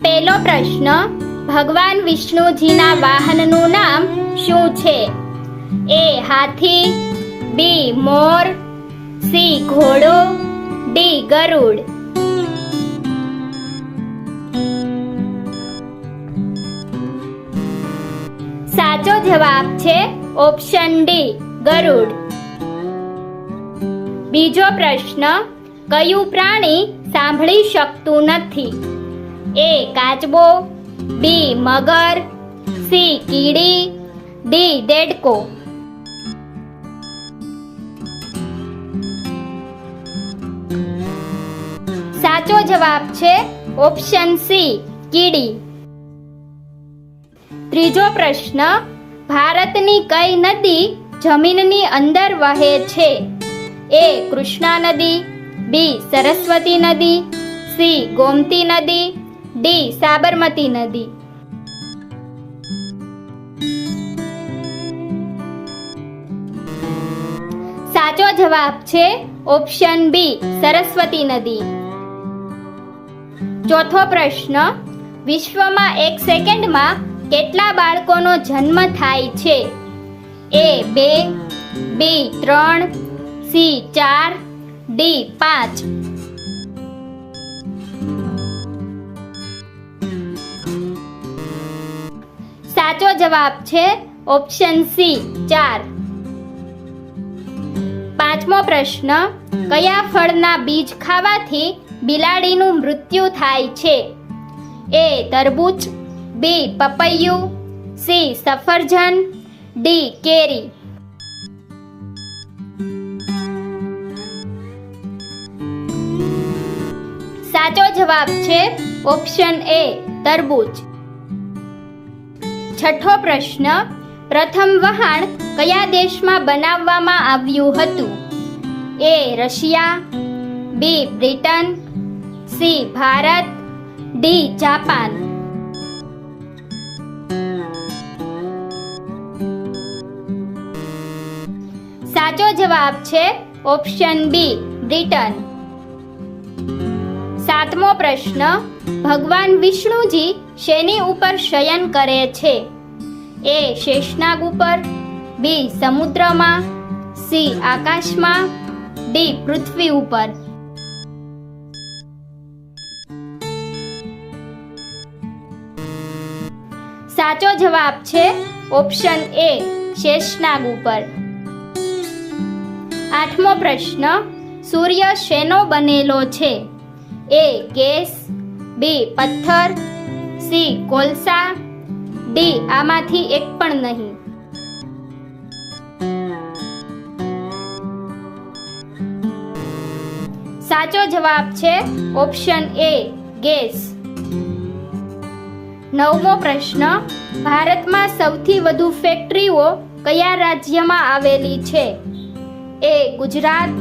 પહેલો પ્રશ્ન, ભગવાન વિષ્ણુજીના વાહનનું નામ શું છે? એ હાથી, બી મોર, સી ઘોડો, ડી ગરુડ. સાચો જવાબ છે ઓપ્શન ડી ગરુડ. બીજો પ્રશ્ન, કયું પ્રાણી સાંભળી શકતું નથી? એ કાચબો, બી મગર, સી કીડી, ડી દેડકો. સાચો જવાબ છે ઓપ્શન સી કીડી. ત્રીજો પ્રશ્ન, ભારતની કઈ નદી જમીનની અંદર વહે છે? એ કૃષ્ણા નદી, બી સરસ્વતી નદી, સી ગોમતી નદી, ડી સાબરમતી નદી. સાચો જવાબ છે ઓપ્શન બી સરસ્વતી નદી. ચોથો પ્રશ્ન, વિશ્વમાં એક સેકન્ડમાં કેટલા બાળકોનો જન્મ થાય છે? એ 2, બી 3, સી 4, ડી 5. સાચો જવાબ છે ઓપ્શન સી 4. પાંચમો પ્રશ્ન, કયા ફળના બીજ ખાવાથી બિલાડીનું મૃત્યુ થાય છે? એ તરબૂચ, બી પપૈયું, સી સફરજન, ડી કેરી. સાચો જવાબ છે ઓપ્શન એ તરબૂચ. છઠ્ઠો પ્રશ્ન, પ્રથમ વહાણ કયા દેશમાં બનાવવામાં આવ્યું હતું? A Russia, B Britain, C Bharat, D Japan. સાચો જવાબ છે ઓપ્શન બી બ્રિટન. સાતમો પ્રશ્ન, ભગવાન વિષ્ણુજી શેની ઉપર શયન કરે છે? એ શેષનાગ ઉપર, બી સમુદ્રમાં, સી આકાશમાં, ડી પૃથ્વી ઉપર. સાચો જવાબ છે ઓપ્શન એ શેષનાગ ઉપર. આઠમો પ્રશ્ન, સૂર્ય શેનો બનેલો છે? એ ગેસ, બી પથ્થર, સી કોલસા, ડી આમાંથી એક પણ નહીં. સાચો જવાબ છે ઓપ્શન એ ગેસ. નવમો પ્રશ્ન, ભારતમાં સૌથી વધુ ફેક્ટરીઓ કયા રાજ્યમાં આવેલી છે? એ ગુજરાત,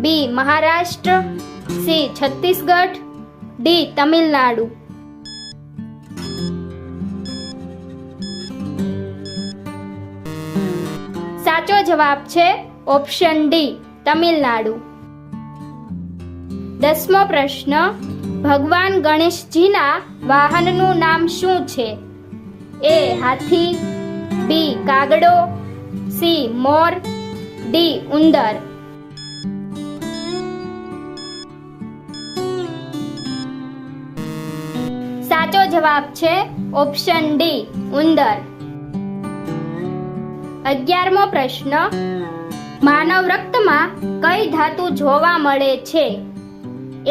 બી મહારાષ્ટ્ર, સી છત્તીસગઢ, ડી તમિલનાડુ. સાચો જવાબ છે ઓપ્શન ડી તમિલનાડુ. દસમો પ્રશ્ન, ભગવાન ગણેશજીના વાહનનું નામ શું છે? એ હાથી, બી કાગડો, સી મોર, ડી ઉંદર. સાચો જવાબ છે ઓપ્શન ડી ઉંદર. 11મો પ્રશ્ન, માનવ રક્તમાં કઈ ધાતુ જોવા મળે છે?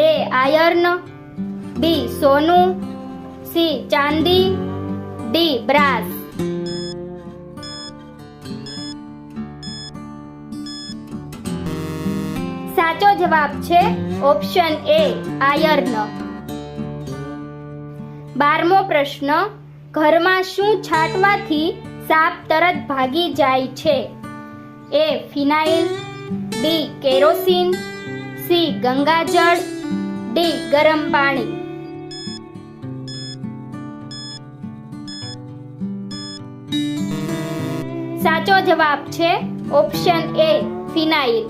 એ આયર્ન, બી સોનું, સી ચાંદી, ડી બ્રાસ. સાચો જવાબ છે ઓપ્શન એ આયર્ન. 12મો પ્રશ્ન, ઘરમાં શું છાંટવાથી સાપ તરત ભાગી જાય છે? એ ફિનાઇલ, બી કેરોસીન, સી ગંગાજળ, ડી ગરમ પાણી. સાચો જવાબ છે ઓપ્શન એ ફિનાઇલ.